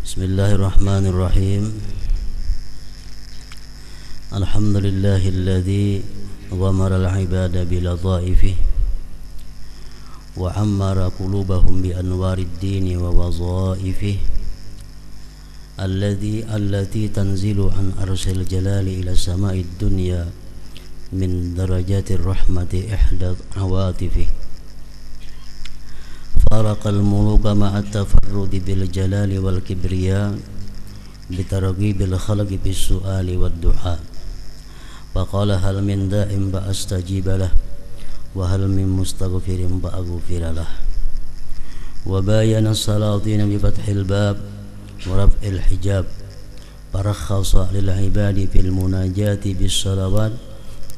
Bismillahirrahmanirrahim. Alhamdulillahilladzi ghamara al-ibada biladhaifihi wa ammara qulubahum bi anwarid dini wa wadhaifihi allati tanzilu an arsil jalali ila sama'id dunya min darajatir rahmati ihda awatifihi. فارق الملوك مع التفرد بالجلال والكبرياء بترغيب الخلق بالسؤال والدعاء فقال هل من داع فأستجيب له وهل من مستغفر فأغفر له وباين السلاطين بفتح الباب ورفع الحجاب فرخص للعباد في المناجاة بالصلوات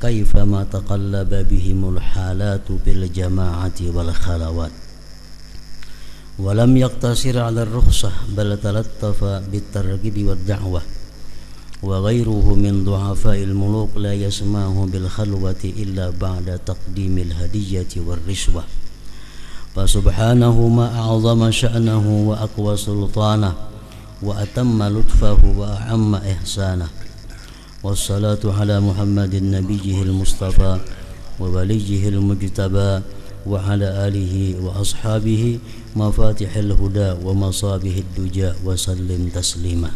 كيفما تقلب بهم الحالات بالجماعة والخلوات ولم يقتصر على الرخصة بل تلطف بالترغيب والدعوة وغيره من ضعفاء الملوك لا يسمعه بالخلوة إلا بعد تقديم الهدية والرشوة فسبحانه ما أعظم شأنه وأقوى سلطانه وأتم لطفه وأعم إحسانه والصلاة على محمد نبيه المصطفى ووليه المجتبى وعلى آله وأصحابه مفاتح الهدى ومصابيح الدجى وسلم تسليما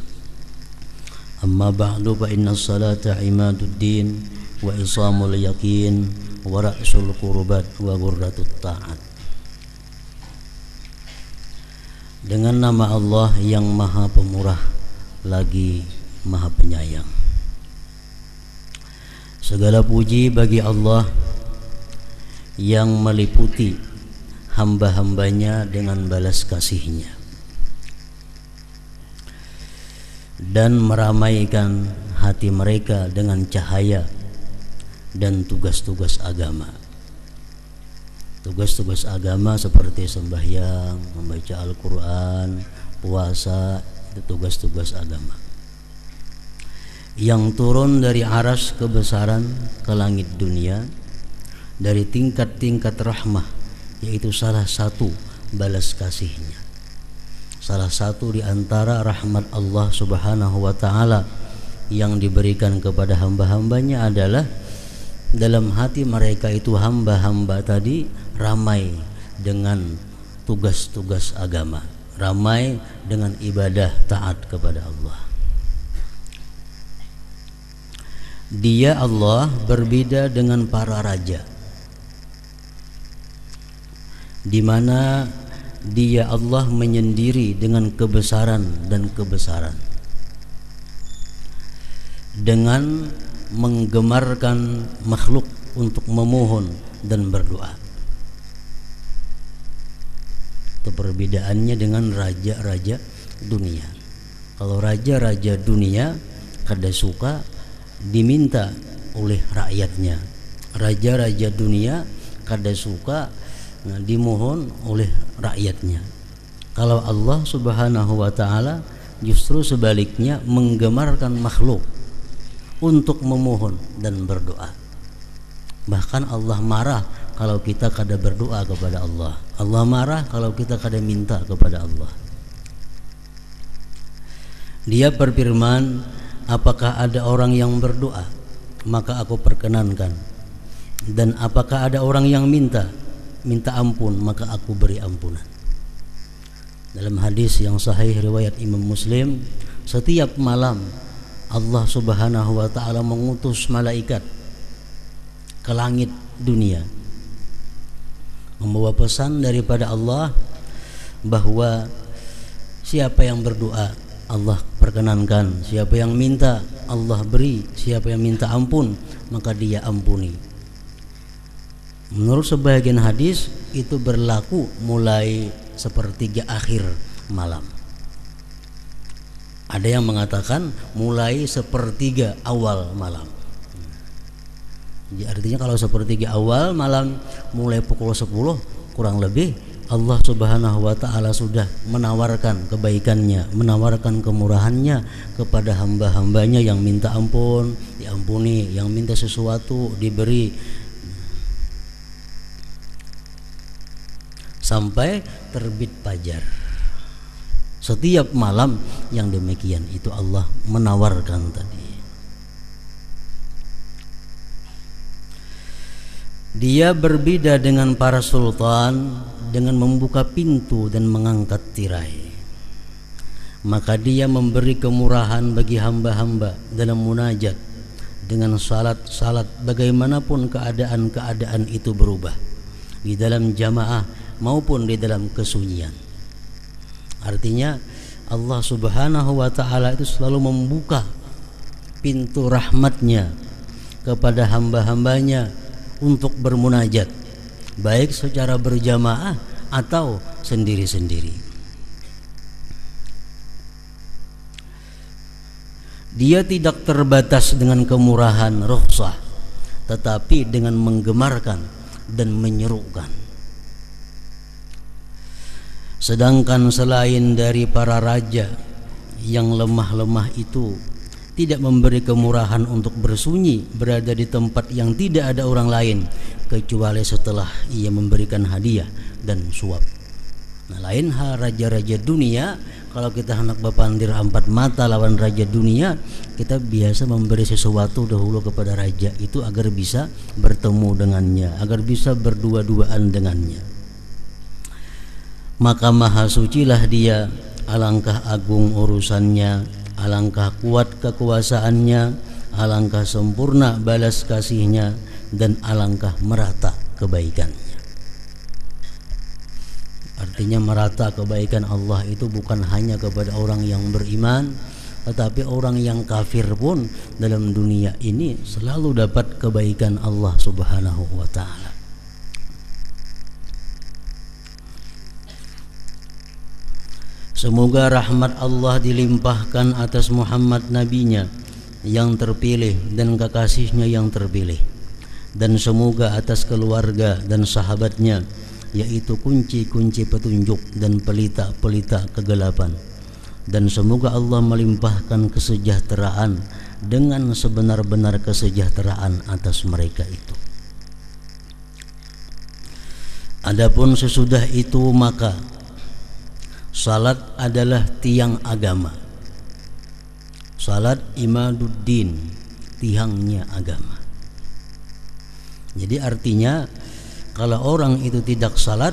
أما بعد فإن الصلاة عماد الدين وإصام اليقين ورأس القربات وغرة الطاعات. Dengan nama Allah yang Maha Pemurah lagi Maha Penyayang. Segala puji bagi Allah yang meliputi hamba-hambanya dengan balas kasihnya dan meramaikan hati mereka dengan cahaya dan tugas-tugas agama. Tugas-tugas agama seperti sembahyang, membaca Al-Quran, puasa, itu tugas-tugas agama yang turun dari aras kebesaran ke langit dunia dari tingkat-tingkat rahmah, yaitu salah satu balas kasihnya. Salah satu di antara rahmat Allah Subhanahu wa ta'ala yang diberikan kepada hamba-hambanya adalah dalam hati mereka itu hamba-hamba tadi ramai dengan tugas-tugas agama, ramai dengan ibadah taat kepada Allah. Dia Allah berbeda dengan para raja, di mana Dia Allah menyendiri dengan kebesaran dan kebesaran, dengan menggemarkan makhluk untuk memohon dan berdoa. Itu perbedaannya dengan raja-raja dunia. Kalau raja-raja dunia kada suka diminta oleh rakyatnya, raja-raja dunia kada suka dimohon oleh rakyatnya. Kalau Allah Subhanahu wa ta'ala justru sebaliknya menggemarkan makhluk untuk memohon dan berdoa. Bahkan Allah marah kalau kita kada berdoa kepada Allah. Allah marah kalau kita kada minta kepada Allah. Dia berfirman, apakah ada orang yang berdoa maka aku perkenankan, dan apakah ada orang yang minta ampun maka aku beri ampunan. Dalam hadis yang sahih riwayat Imam Muslim, setiap malam Allah Subhanahu wa ta'ala mengutus malaikat ke langit dunia membawa pesan daripada Allah bahwa siapa yang berdoa Allah perkenankan, siapa yang minta Allah beri, siapa yang minta ampun maka Dia ampuni. Menurut sebagian hadis itu berlaku mulai sepertiga akhir malam. Ada yang mengatakan mulai sepertiga awal malam. Jadi artinya kalau sepertiga awal malam mulai pukul 10 kurang lebih Allah Subhanahu wa ta'ala sudah menawarkan kebaikannya, menawarkan kemurahannya kepada hamba-hambanya yang minta ampun diampuni, yang minta sesuatu diberi, sampai terbit fajar. Setiap malam yang demikian itu Allah menawarkan tadi. Dia berbeda dengan para sultan dengan membuka pintu dan mengangkat tirai. Maka dia memberi kemurahan bagi hamba-hamba dalam munajat dengan salat bagaimanapun keadaan itu berubah, di dalam jamaah maupun di dalam kesunyian. Artinya Allah Subhanahu wa ta'ala itu selalu membuka pintu rahmatnya kepada hamba-hambanya untuk bermunajat, baik secara berjamaah atau sendiri-sendiri. Dia tidak terbatas dengan kemurahan rukhsah, tetapi dengan menggemarkan dan menyerukan. Sedangkan selain dari para raja yang lemah-lemah itu tidak memberi kemurahan untuk bersunyi berada di tempat yang tidak ada orang lain kecuali setelah ia memberikan hadiah dan suap. Nah, lain hal raja-raja dunia. Kalau kita hendak berpandir empat mata lawan raja dunia, kita biasa memberi sesuatu dahulu kepada raja itu agar bisa bertemu dengannya, agar bisa berdua-duaan dengannya. Maka maha sucilah dia, alangkah agung urusannya, alangkah kuat kekuasaannya, alangkah sempurna balas kasihnya, dan alangkah merata kebaikannya. Artinya merata kebaikan Allah itu bukan hanya kepada orang yang beriman, tetapi orang yang kafir pun dalam dunia ini selalu dapat kebaikan Allah Subhanahu wa ta'ala. Semoga rahmat Allah dilimpahkan atas Muhammad nabinya yang terpilih dan kekasihnya yang terpilih, dan semoga atas keluarga dan sahabatnya, yaitu kunci-kunci petunjuk dan pelita-pelita kegelapan. Dan semoga Allah melimpahkan kesejahteraan dengan sebenar-benar kesejahteraan atas mereka itu. Adapun sesudah itu maka salat adalah tiang agama. Salat imaduddin, tiangnya agama. Jadi artinya kalau orang itu tidak salat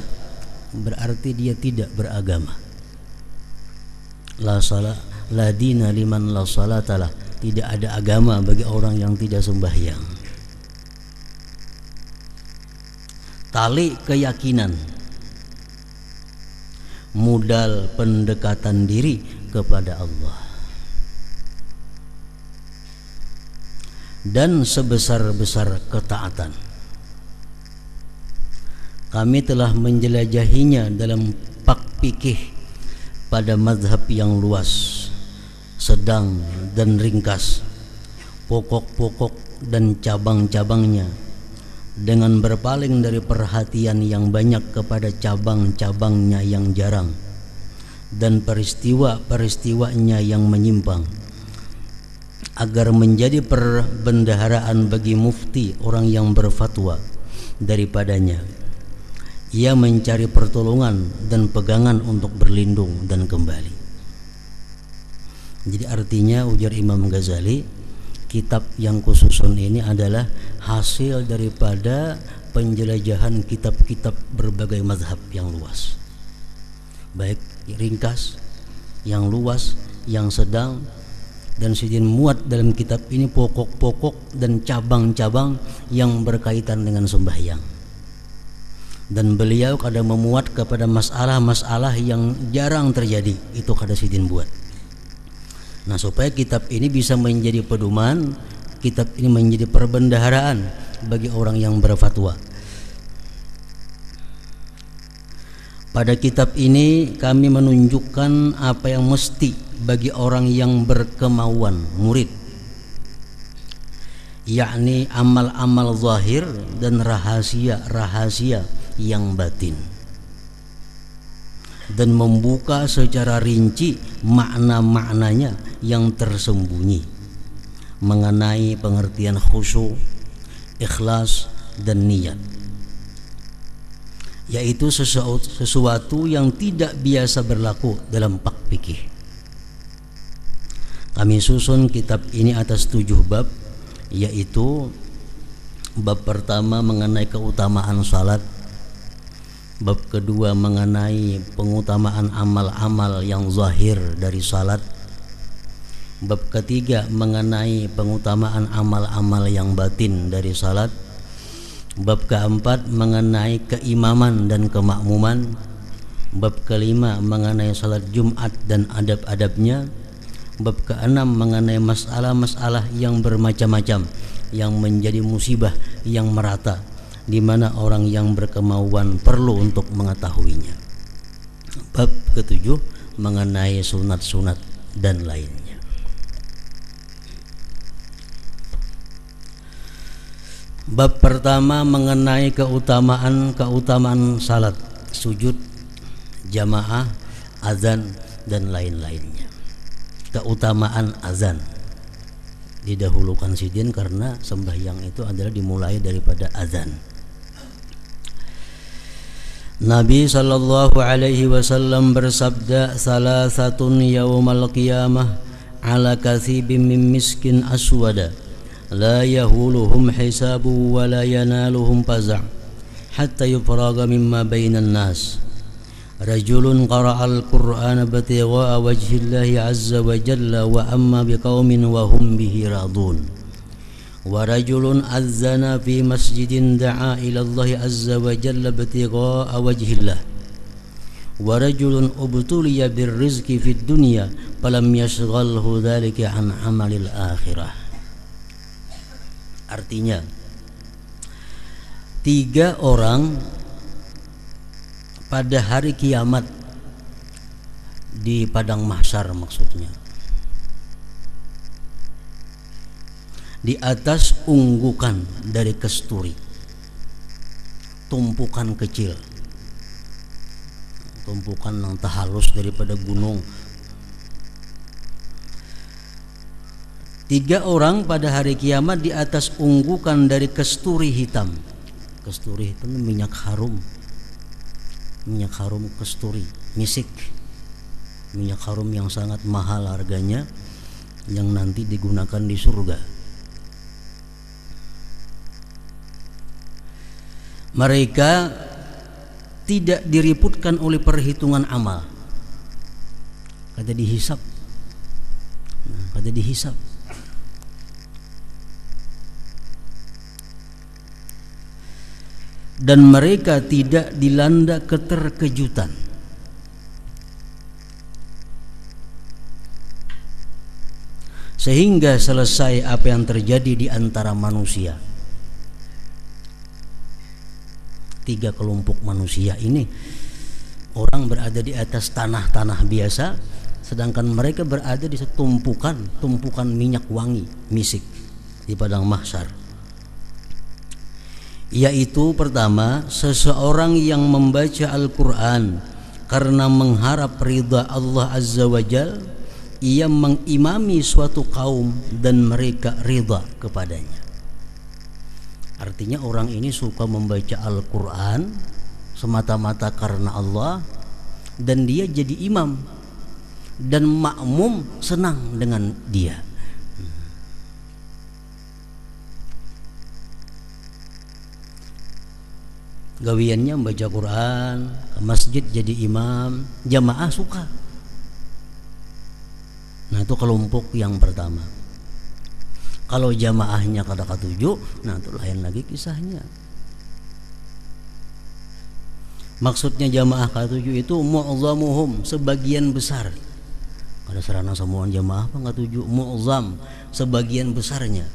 berarti dia tidak beragama. La salat la dina liman la salatalah. Tidak ada agama bagi orang yang tidak sembahyang. Tali keyakinan, modal pendekatan diri kepada Allah, dan sebesar-besar ketaatan. Kami telah menjelajahinya dalam pak fikih pada mazhab yang luas, sedang dan ringkas, pokok-pokok dan cabang-cabangnya, dengan berpaling dari perhatian yang banyak kepada cabang-cabangnya yang jarang dan peristiwa-peristiwanya yang menyimpang, agar menjadi perbendaharaan bagi mufti orang yang berfatwa daripadanya. Ia mencari pertolongan dan pegangan untuk berlindung dan kembali. Jadi artinya ujar Imam Ghazali, kitab yang khususun ini adalah hasil daripada penjelajahan kitab-kitab berbagai mazhab yang luas, baik ringkas, yang luas, yang sedang, dan sidin muat dalam kitab ini pokok-pokok dan cabang-cabang yang berkaitan dengan sembahyang. Dan beliau kadang memuat kepada masalah-masalah yang jarang terjadi, itu kada sidin buat. Nah, supaya kitab ini bisa menjadi pedoman, kitab ini menjadi perbendaharaan bagi orang yang berfatwa. Pada kitab ini kami menunjukkan apa yang mesti bagi orang yang berkemauan murid, yakni amal-amal zahir dan rahasia-rahasia yang batin, dan membuka secara rinci makna-maknanya yang tersembunyi mengenai pengertian khusyuk, ikhlas, dan niat. yaitu sesuatu yang tidak biasa berlaku dalam bab fikih. Kami susun kitab ini atas 7 bab, yaitu bab pertama mengenai keutamaan salat, bab kedua mengenai pengutamaan amal-amal yang zahir dari salat, bab ketiga mengenai pengutamaan amal-amal yang batin dari salat, bab keempat mengenai keimaman dan kemakmuman, bab kelima mengenai salat Jumat dan adab-adabnya, bab keenam mengenai masalah-masalah yang bermacam-macam yang menjadi musibah yang merata, di mana orang yang berkemauan perlu untuk mengetahuinya. Bab ketujuh mengenai sunat-sunat dan lainnya. Bab pertama mengenai keutamaan salat, sujud, jamaah, azan dan lain-lainnya. Keutamaan azan didahulukan sidin karena sembahyang itu adalah dimulai daripada azan. Nabi sallallahu alaihi wasallam bersabda, "Salasatun yaumal qiyamah ala kathibin min miskin aswada la yahuluhum hisabu wa la yanaluhum faza' hatta yufraga mimma bainan nas. Rajulun qara'al Qur'ana batigha'a wajhillahi azza wa jalla wa amma biqaumin wa hum bihi radun. Wa rajulun azzana fi masjidin da'a ila Allah azza wa jalla batigha'a wajhillah. Wa rajulun ubtuliya birrizqi fid dunya falam yashghalhu dhalika an amalil akhirah." Artinya 3 orang pada hari kiamat di padang mahsyar, maksudnya di atas unggukan dari kesturi, tumpukan kecil, tumpukan yang terhalus daripada gunung. 3 orang pada hari kiamat di atas unggukan dari kesturi hitam. Kesturi itu minyak harum kesturi, misik, minyak harum yang sangat mahal harganya, yang nanti digunakan di surga. Mereka tidak diriputkan oleh perhitungan amal, kata dihisap. Dan mereka tidak dilanda keterkejutan. Sehingga selesai apa yang terjadi di antara manusia. 3 kelompok manusia ini, orang berada di atas tanah biasa, sedangkan mereka berada di tumpukan minyak wangi, misik di padang mahsyar. Yaitu pertama, seseorang yang membaca Al-Quran karena mengharap ridha Allah Azza wa Jal, ia mengimami suatu kaum dan mereka ridha kepadanya. Artinya orang ini suka membaca Al-Quran semata-mata karena Allah, dan dia jadi imam, dan makmum senang dengan dia. Gawiannya membaca Quran, ke masjid jadi imam, jamaah suka. Nah, itu kelompok yang pertama. Kalau jamaahnya kada katuju, nah itu lain lagi kisahnya. Maksudnya jamaah katuju itu mu'zamuhum, sebagian besar. Kada serana semua jamaah apa katuju, mu'zam, sebagian besarnya.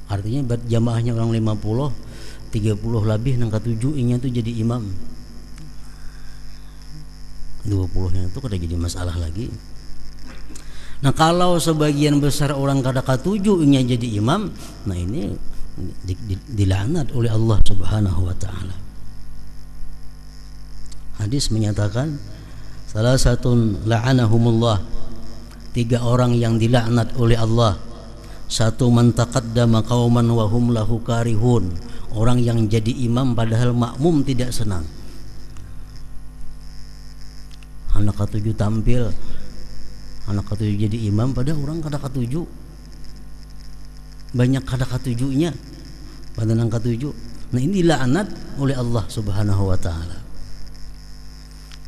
Artinya jamaahnya orang 50, 30 lebih nang katuju inya tuh jadi imam. 20-nya itu kada jadi masalah lagi. Nah, kalau sebagian besar orang kada katuju inya jadi imam, nah ini dilaknat oleh Allah Subhanahu wa taala. Hadis menyatakan, salah satu la'anahumullah, 3 orang yang dilaknat oleh Allah. 1, man taqaddama qauman wa hum lahu karihun, Orang yang jadi imam padahal makmum tidak senang. Anak ketujuh tampil, anak ketujuh jadi imam padahal orang kada ketujuh. Banyak kada ketujuhnya pada anak ketujuh. Nah, ini dilaknat oleh Allah Subhanahu wa taala.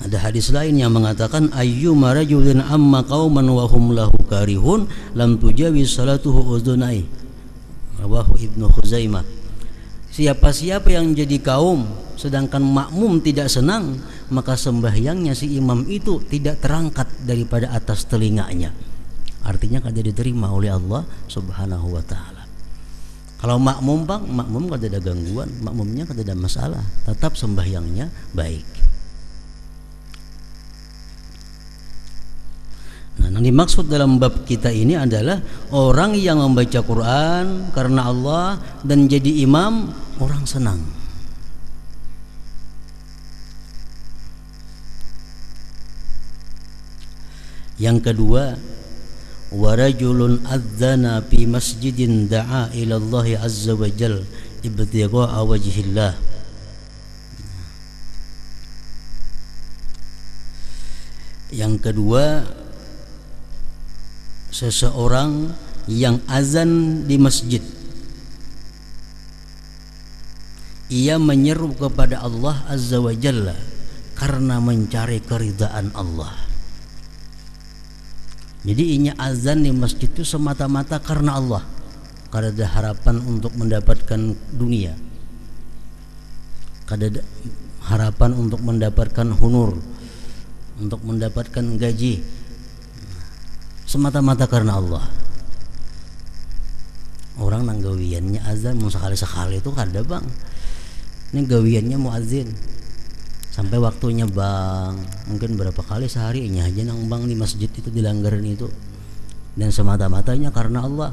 Ada hadis lain yang mengatakan ayyuma rajulin amma qauman wa hum lahu karihun lam tujawiz salatuhu udunai. Rawahu Ibnu Khuzaimah. Siapa-siapa yang jadi kaum sedangkan makmum tidak senang, maka sembahyangnya si imam itu tidak terangkat daripada atas telinganya. Artinya kada diterima oleh Allah Subhanahu wa taala. Kalau makmum bang, makmum kada ada gangguan, makmumnya kada ada masalah, tetap sembahyangnya baik. Nah, yang dimaksud dalam bab kita ini adalah orang yang membaca Quran karena Allah dan jadi imam, orang senang. Yang kedua, warajulun adzana fi masjidin da'a ila Allah azza wa jal ibtigha'a wajhillah. Yang kedua, seseorang yang azan di masjid, ia menyeru kepada Allah azza wa jalla karena mencari keridaan Allah. Jadi inya azan di masjid itu semata-mata karena Allah, kada ada harapan untuk mendapatkan dunia, kada ada harapan untuk mendapatkan honor, untuk mendapatkan gaji, semata-mata karena Allah. Orang nang gawiannya azan mau sekali-sekali itu kada bang. Ini gawiannya muazin sampai waktunya bang, mungkin berapa kali sehari nya aja nang bang di masjid itu dilanggaran itu, dan semata-matanya karena Allah.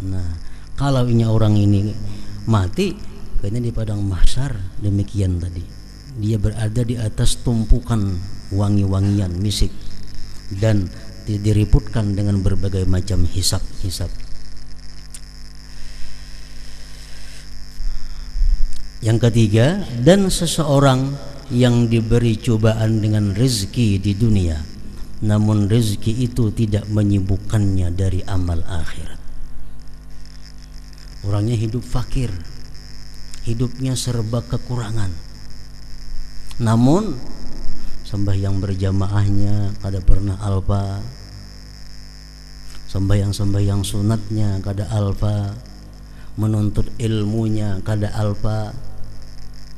Nah, kalau ini orang ini mati kayaknya di padang mahsyar demikian tadi, dia berada di atas tumpukan wangi-wangian misik dan diriputkan dengan berbagai macam hisab-hisab. Yang ketiga, dan seseorang yang diberi cobaan dengan rezeki di dunia, namun rezeki itu tidak menyibukkannya dari amal akhirat. Orangnya hidup fakir, hidupnya serba kekurangan, namun sembahyang berjamaahnya kada pernah alpa, sembahyang sunatnya kada alpa, menuntut ilmunya kada alpa,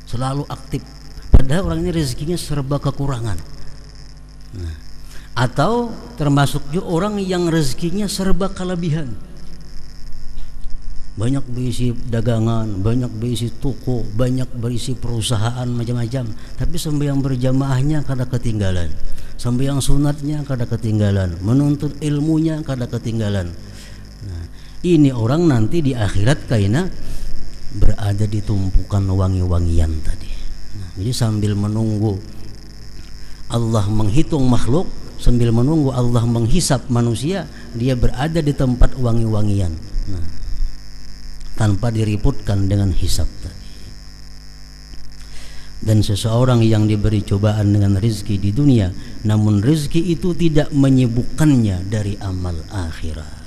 selalu aktif, padahal orang ini rezekinya serba kekurangan. Nah, atau termasuk juga orang yang rezekinya serba kelebihan, banyak berisi dagangan, banyak berisi toko, banyak berisi perusahaan macam-macam, tapi sembahyang berjamaahnya kada ketinggalan, sembahyang sunatnya kada ketinggalan, menuntut ilmunya kada ketinggalan. Nah, ini orang nanti di akhirat kaina berada di tumpukan wangi-wangian tadi. Nah, jadi sambil menunggu Allah menghitung makhluk, sambil menunggu Allah menghisap manusia, dia berada di tempat wangi-wangian. Nah, tanpa diriputkan dengan hisab tadi. Dan seseorang yang diberi cobaan dengan rezeki di dunia, namun rezeki itu tidak menyibukkannya dari amal akhirat.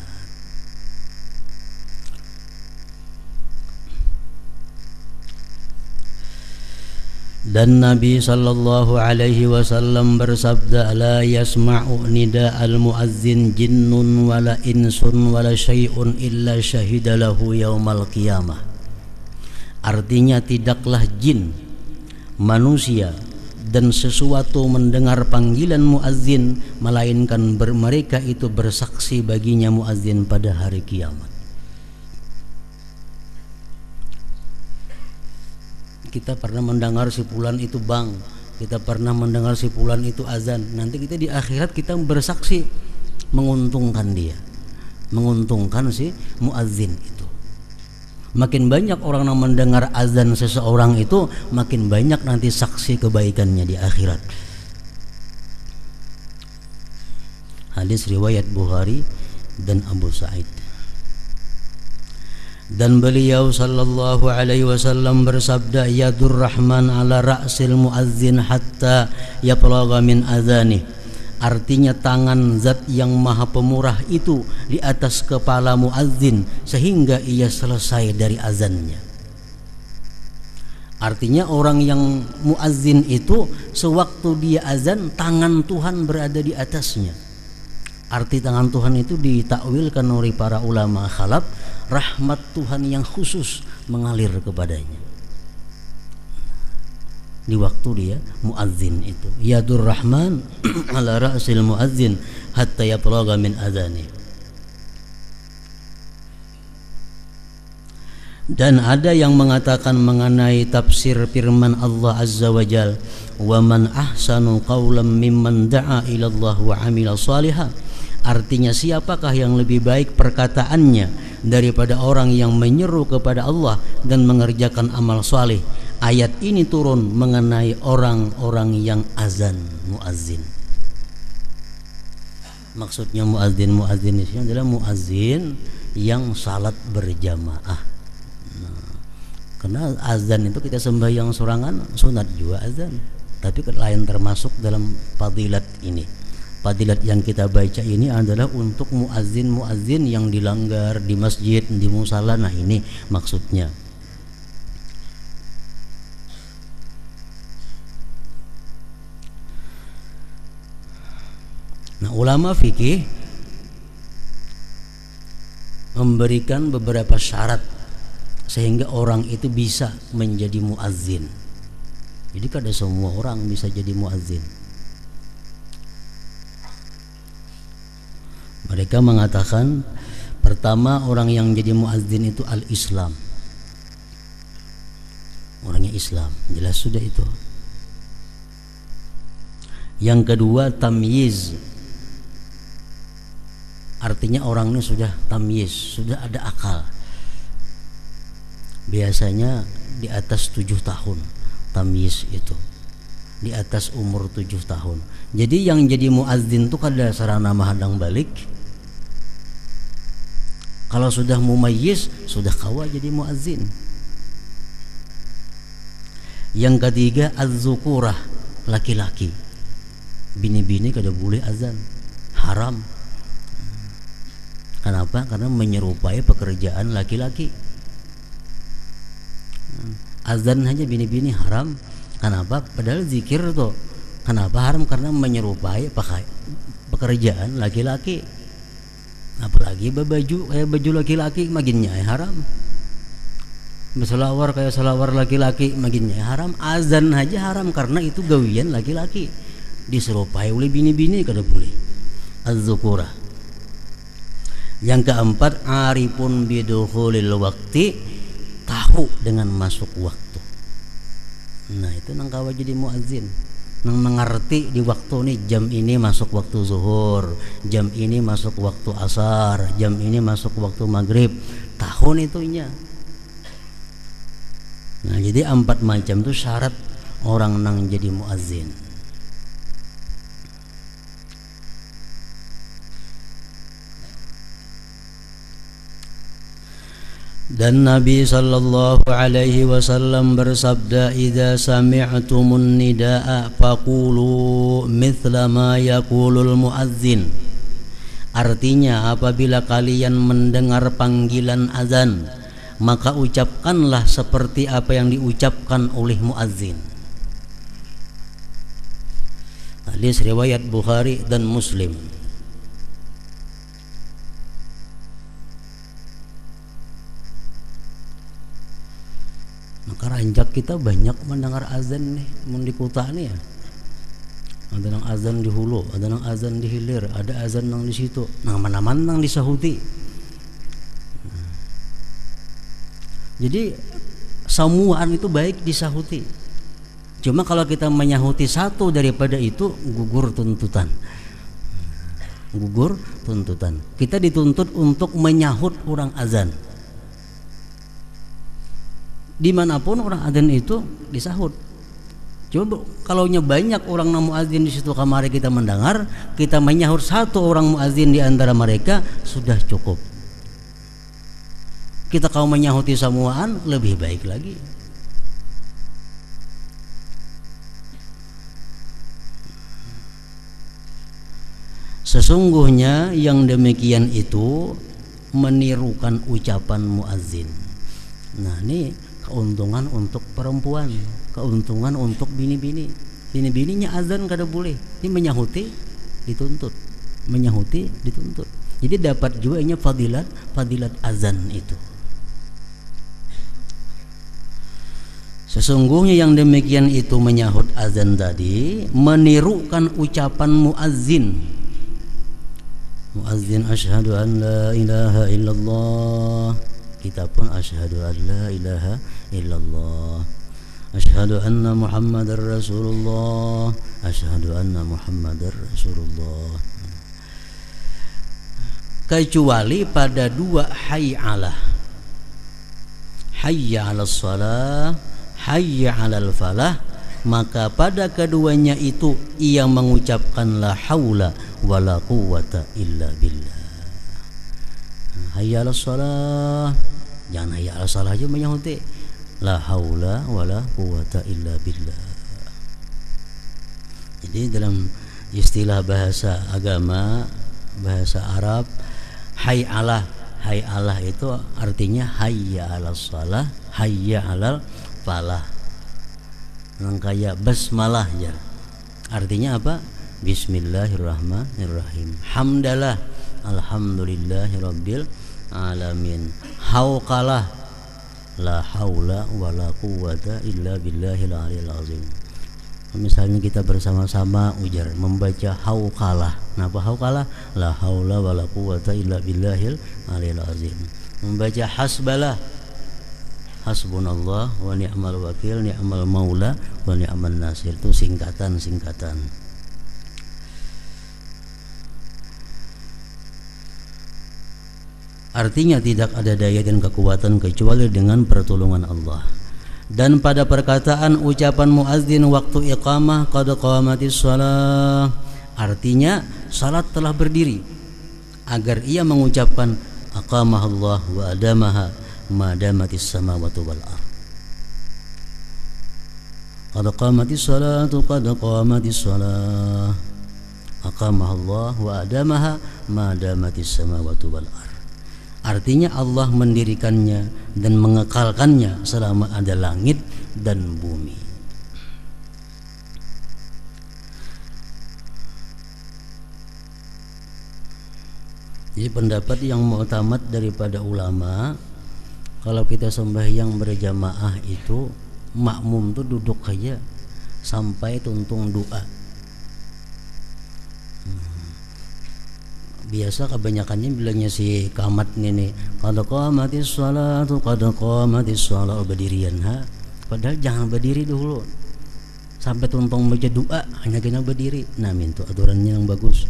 Dan Nabi sallallahu alaihi wasallam bersabda, la yasma'u nida'al muazzin jinnun wala insun wala syai'un illa syahida lahu yaumal qiyamah. Artinya tidaklah jin, manusia dan sesuatu mendengar panggilan muazzin melainkan mereka itu bersaksi baginya muazzin pada hari kiamat. Kita pernah mendengar si fulan itu bang, kita pernah mendengar si fulan itu azan, nanti kita di akhirat kita bersaksi menguntungkan dia, menguntungkan si muazzin itu. Makin banyak orang yang mendengar azan seseorang itu, makin banyak nanti saksi kebaikannya di akhirat. Hadis riwayat Bukhari dan Abu Sa'id. Dan beliau sallallahu alaihi wasallam bersabda, yadur rahman ala ra'sil muazzin hatta yablagha min adzanih. Artinya tangan zat yang maha pemurah itu di atas kepala muazzin sehingga ia selesai dari azannya. Artinya orang yang muazzin itu sewaktu dia azan tangan Tuhan berada di atasnya. Arti tangan Tuhan itu ditakwilkan oleh para ulama khalaf, rahmat Tuhan yang khusus mengalir kepadanya di waktu dia muazzin itu. Yadur rahman ala ra'sil muazzin hatta yablagha min adzanih. Dan ada yang mengatakan mengenai tafsir firman Allah Azza wa Jal, wa man ahsanu qawlan mimman da'a ila Allah wa amila salihah. Artinya siapakah yang lebih baik perkataannya daripada orang yang menyeru kepada Allah dan mengerjakan amal saleh. Ayat ini turun mengenai orang-orang yang azan muazzin. Maksudnya muazzin ini adalah muazzin yang salat berjamaah. Karena azan itu kita sembahyang sorangan sunat juga azan, tapi lain termasuk dalam fadilat ini. Fadilat yang kita baca ini adalah untuk muazzin yang dilanggar di masjid, di musala. Nah ini maksudnya. Nah ulama fikih memberikan beberapa syarat sehingga orang itu bisa menjadi muazzin. Jadi kada semua orang bisa jadi muazzin. Mereka mengatakan pertama orang yang jadi muazzin itu al-Islam. Orangnya Islam, jelas sudah itu. Yang kedua tamyiz. Artinya orang ini sudah tamyiz, sudah ada akal. Biasanya di atas 7 tahun tamyiz itu. Di atas umur 7 tahun. Jadi yang jadi muazzin itu kada sarana mahadang balik. Kalau sudah mumayyiz, sudah kawa jadi muazzin. Yang ketiga az-zukurah, laki-laki. Bini-bini kada boleh azan, haram. Kenapa? Karena menyerupai pekerjaan laki-laki. Azan saja bini-bini haram. Kenapa? Padahal zikir tuh. Kenapa haram? Karena menyerupai pekerjaan laki-laki. Apalagi baju kayak baju laki-laki makinnya haram. Berselawar kayak selawar laki-laki makinnya haram. Azan aja haram karena itu gawian laki-laki. Diserupai oleh bini-bini kada boleh. Az-zukurah. Yang keempat arifun bidukhulil waqti, tahu dengan masuk waktu. Nah itu nang kawa jadi muazzin. Nang mengerti di waktu ini jam ini masuk waktu zuhur, jam ini masuk waktu asar, jam ini masuk waktu maghrib. Tahun itunya. Nah jadi 4 macam itu syarat orang nang jadi muazzin. Dan Nabi sallallahu alaihi wasallam bersabda, idza sami'tumun nidaa faqulu mithla ma yaqulul muazzin. Artinya apabila kalian mendengar panggilan azan, maka ucapkanlah seperti apa yang diucapkan oleh muazzin. Hadis riwayat Bukhari dan Muslim. Maka ranjak kita banyak mendengar azan nih, di kota nih ya. Ada nang azan di Hulu, ada nang azan di Hilir, ada azan nang di situ. Nah mana-mana nang disahuti. Jadi samuan itu baik disahuti. Cuma kalau kita menyahuti satu daripada itu gugur tuntutan. Gugur tuntutan. Kita dituntut untuk menyahut orang azan. Dimanapun orang azan itu disahut. Coba kalau banyak orang nang muazzin di situ kamari kita mendengar, kita menyahut satu orang muazzin di antara mereka sudah cukup. Kita kau menyahuti samuaan lebih baik lagi. Sesungguhnya yang demikian itu menirukan ucapan muazzin. Nah, ini keuntungan untuk perempuan, keuntungan untuk bini-bini. Bini-bininya azan kada boleh. Ini menyahuti dituntut. Menyahuti dituntut. Jadi dapat juga nya fadilat azan itu. Sesungguhnya yang demikian itu menyahut azan tadi menirukan ucapan muazzin. Muazzin asyhadu an la ilaha illallah. Kita pun asyhadu an la ilaha illallah. Asyhadu anna Muhammadar Rasulullah. Asyhadu anna Muhammadar Rasulullah. Kecuali pada dua hayyalah. Hayya 'alas shalah, hayya 'alal falah, maka pada keduanya itu ia mengucapkan la haula wala quwwata illa billah. Hayya 'alas shalah, jangan hayya 'alas shalah aja menyahuti la haula wala quwwata illa billah. Jadi dalam istilah bahasa agama, bahasa Arab, hayyalah itu artinya hayya 'alas shalah, hayya 'alal falah. Yang kayak basmalah ya. Artinya apa? Bismillahirrahmanirrahim. Hamdalah, alhamdulillahirabbil alamin. Hauqalah, la haula wala quwwata illa billahil aliyil azim. Misalnya kita bersama-sama ujar membaca hauqalah. Napa hauqalah? La haula wala quwwata illa billahil aliyil azim. Membaca hasbalah, hasbunallah wa ni'mal wakil, ni'mal maula wa ni'man nasir. Itu singkatan-singkatan. Artinya tidak ada daya dan kekuatan kecuali dengan pertolongan Allah. Dan pada perkataan ucapan muazzin waktu iqamah qad qamatis shalah, artinya salat telah berdiri, agar ia mengucapkan aqamahullah wa adamaha madamatis samawati wal ardh. Qad qamatis salatu qad qamatis shalah, aqamahullah wa adamaha madamatis samawati wal ardh. Artinya Allah mendirikannya dan mengekalkannya selama ada langit dan bumi. Jadi pendapat yang mu'tamad daripada ulama, kalau kita sembahyang berjamaah itu makmum tuh duduk aja sampai tuntung doa. Biasa kebanyakannya bilangnya si kamat ini qad qamatis shalatu qad qamatis shalah, berdirian ha. Padahal jangan berdiri dulu sampai tuntung baca doa, hanya kena berdiri. Nah, itu aturannya yang bagus.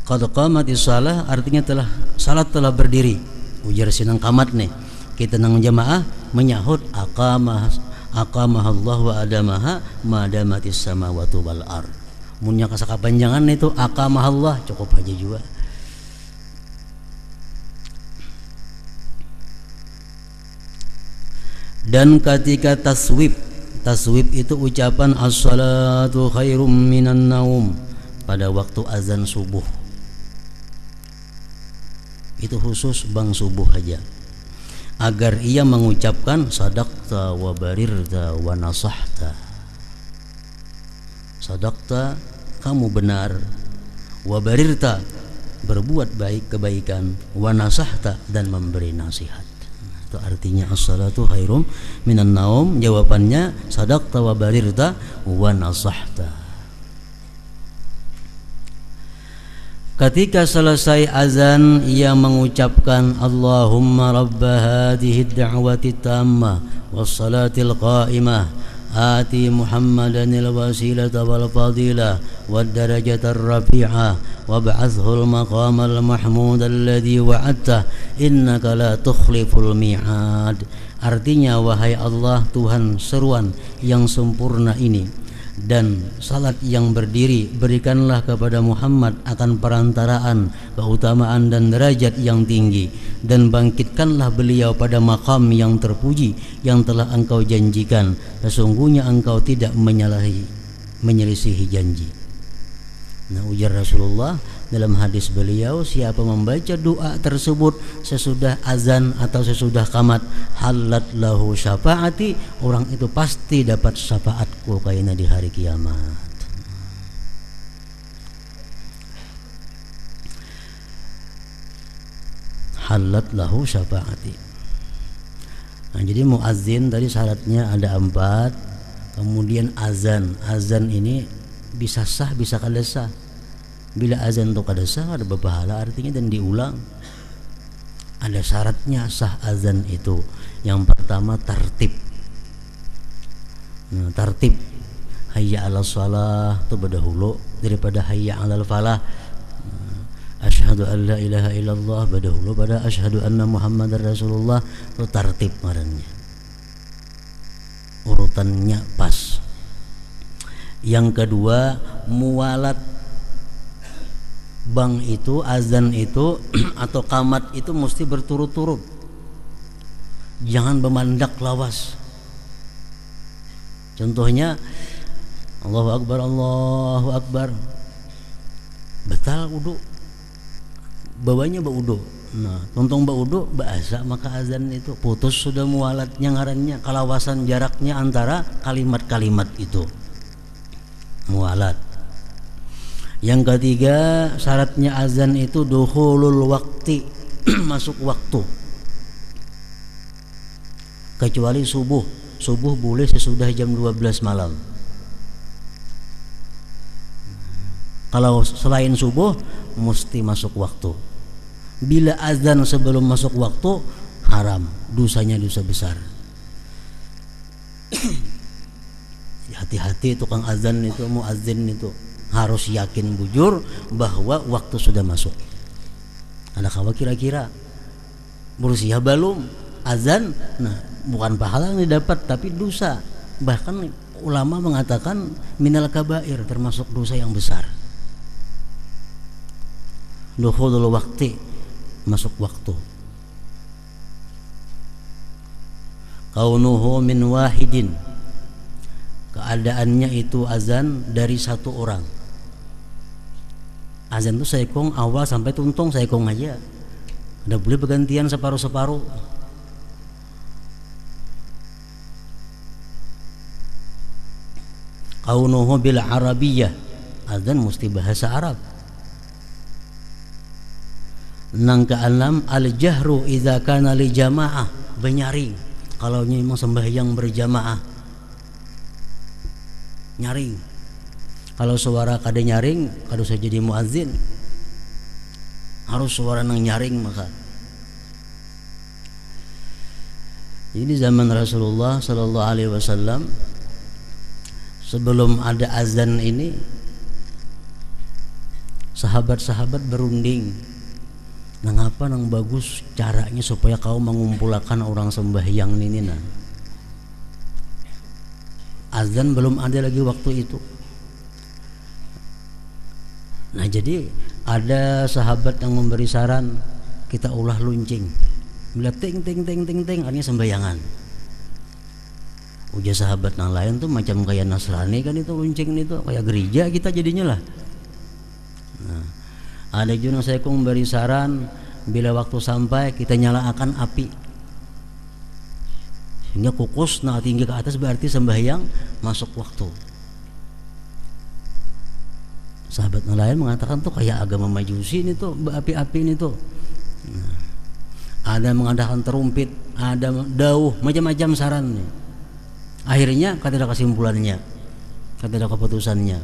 Qad qamatis shalah artinya salat telah berdiri. Ujar sinang kamat nih. Kita nang jamaah menyahut aqamah Allah wa adamaha madamatis samawati wal ardh. Munnya kasakapanjangan itu aqamah Allah cukup aja juga. Dan ketika taswib itu ucapan as-salatu khairum minan naum pada waktu azan subuh. Itu khusus bang subuh aja, agar ia mengucapkan sadaqta wa barirta wa nasahta. Sadaqta, kamu benar, wa barirta, berbuat baik kebaikan, wa nasahta, dan memberi nasihat. Itu artinya as-salatu khairum minan naum. Jawabannya sadaqta wa barirta wa nasahta. Ketika selesai azan, ia mengucapkan Allahumma rabba hadhihi ad-da'wati tammah was-salatil qa'imah آتي محمدا الوسيلة والفضيلة والدرجة الرفيعة وابعثه المقام المحمود الذي وعدته إنك لا تخلف الميعاد. Artinya, wahai Allah Tuhan seruan yang sempurna ini, dan salat yang berdiri berikanlah kepada Muhammad akan perantaraan keutamaan dan derajat yang tinggi, dan bangkitkanlah beliau pada makam yang terpuji yang telah engkau janjikan, sesungguhnya engkau tidak menyelisihi janji. Nah, ujar Rasulullah dalam hadis beliau, siapa membaca doa tersebut sesudah azan atau sesudah qamat, halat lahu syafaati, orang itu pasti dapat syafaatku kaina di hari kiamat. Halat lahu syafaati. Nah, jadi muazzin tadi syaratnya ada 4. Kemudian azan ini bisa sah bisa kada sah. Bila azan itu kada sah ada berpahala artinya dan diulang. Ada syaratnya sah azan itu. Yang pertama tartib. Nah, tartib hayya 'alas shalah itu berdahulu daripada hayya 'alal falah. Asyhadu an la ilaha illallah berdahulu pada asyhadu anna muhammadar rasulullah, itu tartib ngarannya. Urutannya pas. Yang kedua muwalat, bang itu azan itu atau qamat itu mesti berturut-turut, jangan bermandak lawas. Contohnya Allahu Akbar batal wudu, bawanya baudu. Nah, tontong baudu bahasa maka azan itu putus sudah muwalatnya ngarannya, kalawasan jaraknya antara kalimat-kalimat itu muwalat. Yang ketiga syaratnya azan itu dukhulul waqti, masuk waktu, kecuali subuh boleh sesudah jam 12 malam. Kalau selain subuh mesti masuk waktu. Bila azan sebelum masuk waktu haram, dosanya dosa besar. Hati-hati tukang azan itu, muazzin itu harus yakin bujur bahwa waktu sudah masuk. Ada kawa kira-kira berusia belum azan, nah bukan pahala yang didapat tapi dosa. Bahkan ulama mengatakan minal kabair, termasuk dosa yang besar. Dukhulul waqti, masuk waktu. Kaunuhu min wahidin, keadaannya itu azan dari satu orang. Azan itu saikong awal sampai tuntung saikong aja. Ada boleh bergantian separuh-separuh. Kaunuhu bil arabiyyah, azan mesti bahasa Arab. Nang keenam al-jahru idza kana li jamaah, benyaring. Kalau memang sembahyang berjamaah nyaring. Kalau suara kada nyaring kada usah jadi muazzin. Harus suara nang nyaring maka. Jadi zaman Rasulullah sallallahu alaihi wasallam sebelum ada azan ini sahabat-sahabat berunding. Nang apa nang bagus caranya supaya kau mengumpulkan orang sembahyang ini nah. Azan belum ada lagi waktu itu. Nah jadi ada sahabat yang memberi saran kita ulah luncing. Bila ting artinya sembayangan. Ujar sahabat yang lain tuh macam kayak Nasrani kan itu luncing itu kayak gereja kita jadinya lah. Nah, ada juga saya memberi saran bila waktu sampai kita nyalakan api sehingga kukus nah tinggi ke atas berarti sembahyang masuk waktu. Sahabat yang lain mengatakan tuh kayak agama Majusi ini tuh api-api ini tuh. Nah, ada mengadakan terumpit, ada dauh, macam-macam saran nih. Akhirnya kata ada kesimpulannya, kata ada keputusannya.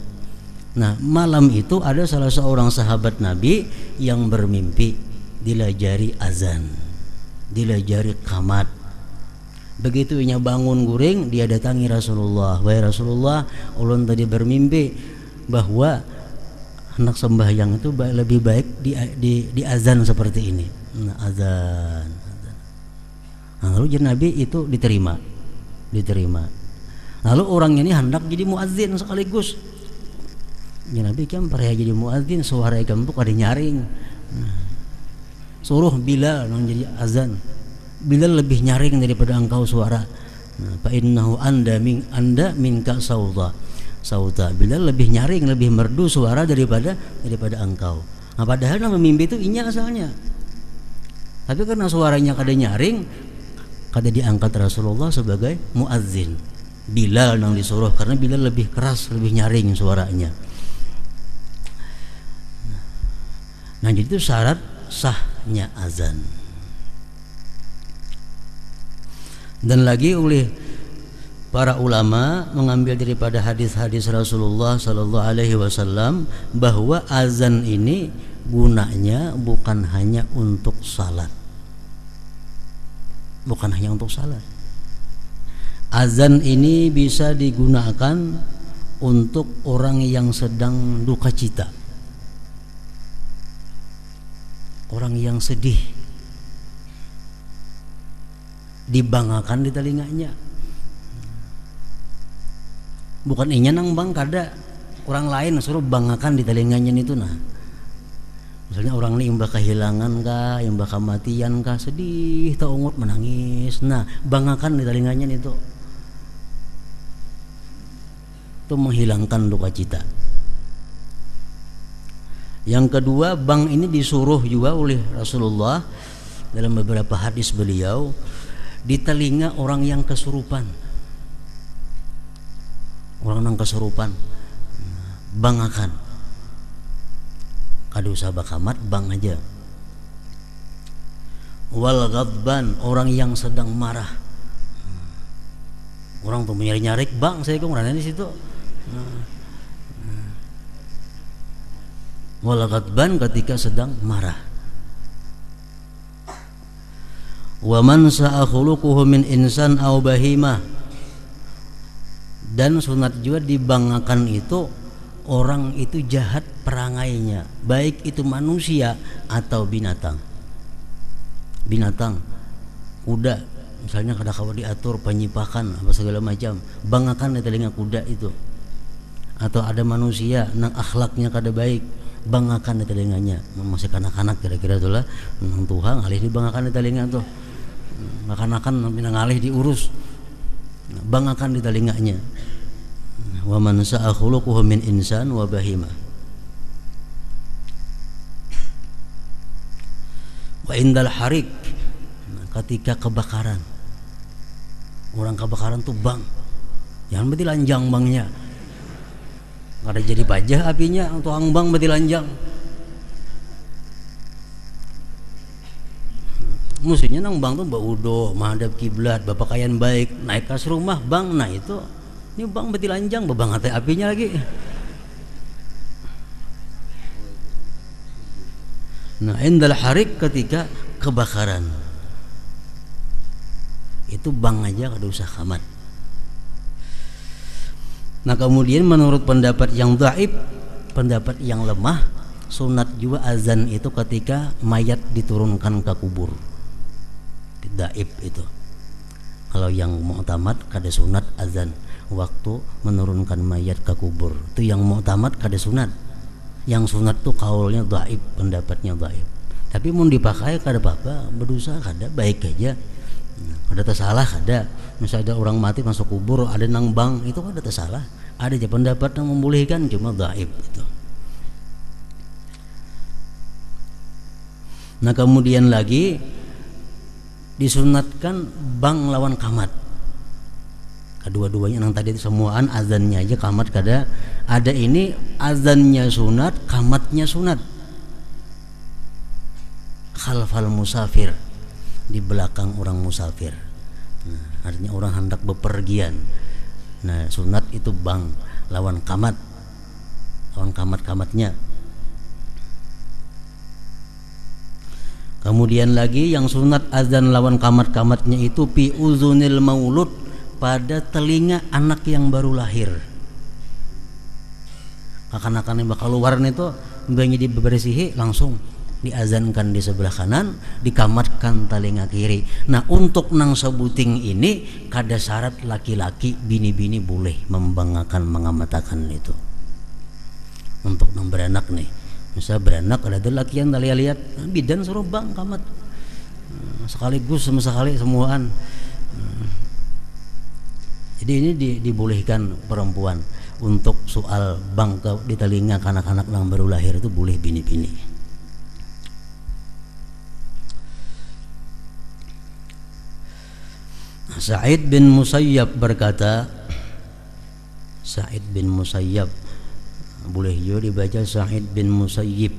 Nah malam itu ada salah seorang sahabat Nabi yang bermimpi dilajari azan, dilajari qamat. Begitu ia bangun guring, dia datangi Rasulullah. Wahai Rasulullah, ulun tadi bermimpi bahwa hendak sembahyang itu lebih baik di azan seperti ini. Nah, azan. Nah, lalu Nabi itu diterima. Lalu orang ini hendak jadi muadzin sekaligus. Ya Nabi kan peraya jadi muadzin, suara gempuk ada nyaring. Suruh Bilal yang jadi azan. Bilal lebih nyaring daripada engkau suara. Fa innahu anda minka sauta. Bilal lebih nyaring, lebih merdu suara daripada engkau. Nah, padahal nama mimpi itu inya asalnya. Tapi karena suaranya kada nyaring, kada diangkat Rasulullah sebagai muadzin. Bilal yang disuruh karena Bilal lebih keras, lebih nyaring suaranya. Nah, jadi itu syarat sahnya azan. Dan lagi oleh para ulama mengambil daripada hadis-hadis Rasulullah sallallahu alaihi wasallam bahwa azan ini gunanya bukan hanya untuk salat. Bukan hanya untuk salat. Azan ini bisa digunakan untuk orang yang sedang duka cita. Orang yang sedih, dibanggakan di telinganya. Bukan inya nang bang kada, orang lain suruh banggakan di telinganya itu. Nah, misalnya orang ini imbah kehilangan kah, imbah kematian kah, sedih, taungut menangis. Nah, banggakan di telinganya itu menghilangkan duka cita. Yang kedua, bang ini disuruh juga oleh Rasulullah dalam beberapa hadis beliau di telinga orang yang kesurupan. Orang yang kesurupan, bangakan. Kada usah bakamat, bang aja. Wal ghadban, orang yang sedang marah. Orang tuh nyari-nyari, bang saya kemana di situ. Wal ghadban, ketika sedang marah. Wa man sa'a khuluquhu min insan aw bahimah. Dan sunat juga dibanggakan itu orang itu jahat perangainya, baik itu manusia atau binatang. Kuda misalnya kada kawa diatur penyipakan apa segala macam, banggakan di telinga kuda itu. Atau ada manusia nang akhlaknya kada baik, banggakan di telinganya. Masih kanak-kanak kira-kira itulah nang Tuhan alih dibanggakan di telinga tuh. Kanak-kanak nang alih diurus, banggakan di telinganya. Wa man sa'a khuluquhu min insan wa bahima. Wa indal harik, ketika kebakaran. Orang kebakaran tuh bang, jangan berarti lanjang bangnya. Kada jadi pajah apinya, tuang bang berarti lanjang. Musuhnya nang bang tuh baudo, menghadap kiblat, bapakaian baik, naik kas rumah bang, nah itu ini bang beti lanjang, babang hati apinya lagi. Nah, indal harik, ketika kebakaran. Itu bang aja, kada usah kamat. Nah, kemudian menurut pendapat yang dhaif, pendapat yang lemah, sunat juga azan itu ketika mayat diturunkan ke kubur. Dhaif itu. Kalau yang mu'tamad kada sunat azan waktu menurunkan mayat ke kubur. Itu yang mu'tamad kada sunat. Yang sunat tuh kaulnya dhaif, pendapatnya dhaif. Tapi mau dipakai kada apa-apa, berdosa kada, baik aja. Ada tersalah kada. Misalnya ada orang mati masuk kubur, ada nang bang, itu kada tersalah. Ada aja pendapat yang membolehkan, cuma dhaif itu. Nah, kemudian lagi disunatkan bang lawan kamat. Kedua-duanya yang tadi semuaan azannya aja, kamat kada. Ada ini azannya sunat, kamatnya sunat. Khalfal musafir, di belakang orang musafir. Nah, artinya orang hendak bepergian. Nah, sunat itu bang lawan kamat, lawan kamat-kamatnya. Kemudian lagi yang sunat azan lawan kamat-kamatnya itu fi uzunil maulud, pada telinga anak yang baru lahir. Akan-akan yang bakal keluar itu mbaknya dibersihi langsung diazankan di sebelah kanan, dikamatkan telinga kiri. Nah untuk nang sebuting ini kada syarat laki-laki, bini-bini boleh membanggakan mengamatakan itu. Untuk nang beranak nih, misal beranak ada laki yang tali lihat bidan suruh bang kamat sekaligus sama sekali semuaan. Jadi ini dibolehkan perempuan untuk soal bang di telinga anak-anak yang baru lahir itu boleh bini-bini. Sa'id bin Musayyab berkata, Sa'id bin Musayyab, boleh juga dibaca Sa'id bin Musayyib.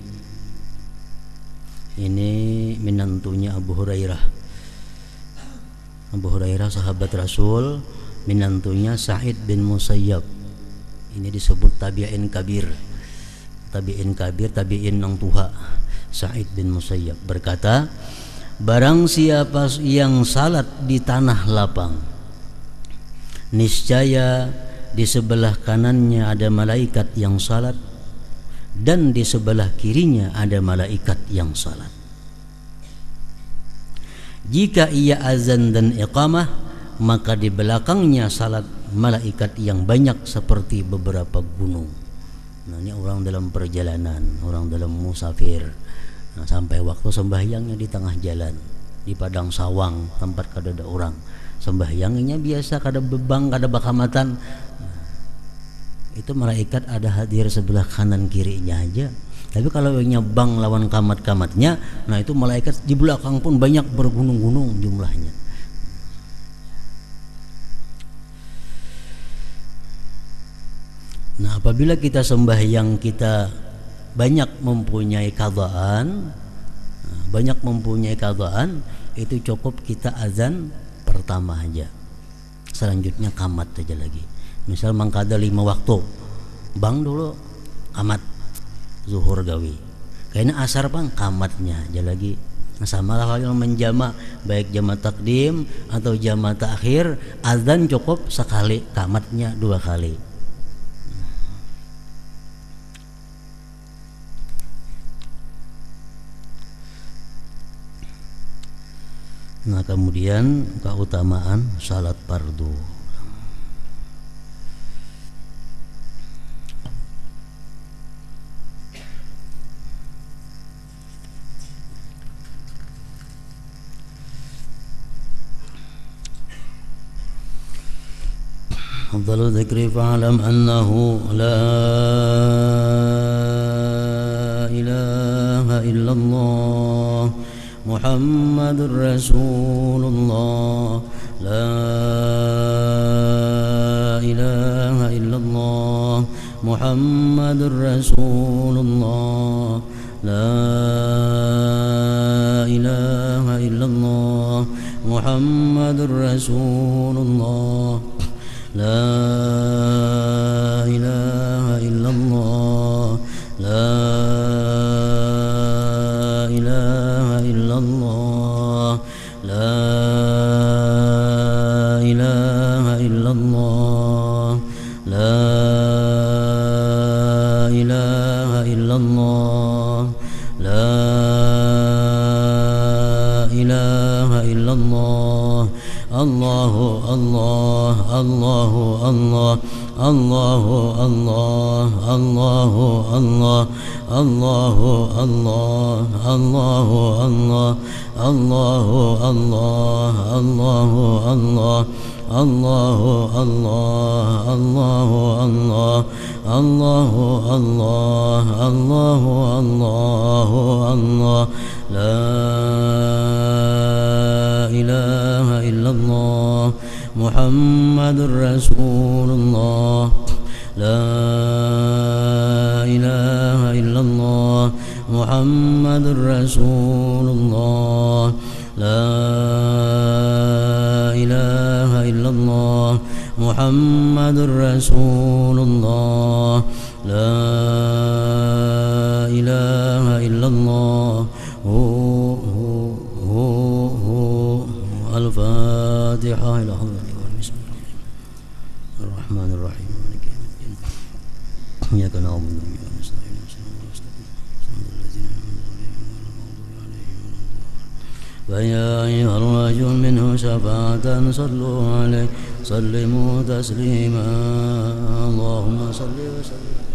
Ini menantunya Abu Hurairah. Abu Hurairah sahabat Rasul, menantunya Sa'id bin Musayyab. Ini disebut tabi'in kabir. Tabi'in kabir, tabi'in nang tuha. Sa'id bin Musayyab berkata, barang siapa yang salat di tanah lapang, niscaya di sebelah kanannya ada malaikat yang salat dan di sebelah kirinya ada malaikat yang salat. Jika ia azan dan iqamah, maka di belakangnya salat malaikat yang banyak seperti beberapa gunung. Nah ini orang dalam perjalanan, orang dalam musafir. Nah, sampai waktu sembahyangnya di tengah jalan, di padang sawang tempat kada ada orang, sembahyangnya biasa kada bebang, kada bakamatan. Nah, itu malaikat ada hadir sebelah kanan kirinya aja. Tapi kalau nyabang lawan kamat-kamatnya, nah itu malaikat di belakang pun banyak bergunung-gunung jumlahnya. Nah apabila kita sembahyang kita banyak mempunyai qadaan, itu cukup kita azan pertama aja, selanjutnya qamat aja lagi. Misal mangkada 5 waktu, bang dulu qamat zuhur gawi, kayaknya asar bang qamatnya aja lagi. Nah, sama lah kalau menjama, baik jama takdim atau jama takhir, azan cukup sekali, qamatnya 2 kali. Nah kemudian keutamaan salat fardu. Afdalu dzikri fa'lam annahu la ilaha illallah Muhammadur Rasulullah, la ilaha illallah Muhammadur Rasulullah, la ilaha illallah Muhammadur Rasulullah, la ilaha illallah, la Allahu Allah Allahu Allah Allahu Allah Allahu Allah Allahu Allah Allahu Allah Allahu Allah Allahu Allah Allahu Allah Allahu Allah Allahu Allah Allahu Allah La ilaha illallah Muhammadur Rasulullah, la ilaha illallah Muhammadur Rasulullah, la ilaha illallah Muhammadur Rasulullah, la ilaha illallah. Al-Fatihah. Bismillahirrahmanirrahim. Iyyaka na'budu wa iyyaka nasta'in. فيا أيها الرجل منه شفاعة صلوا عليه سلموا تسليما اللهم صل وسلم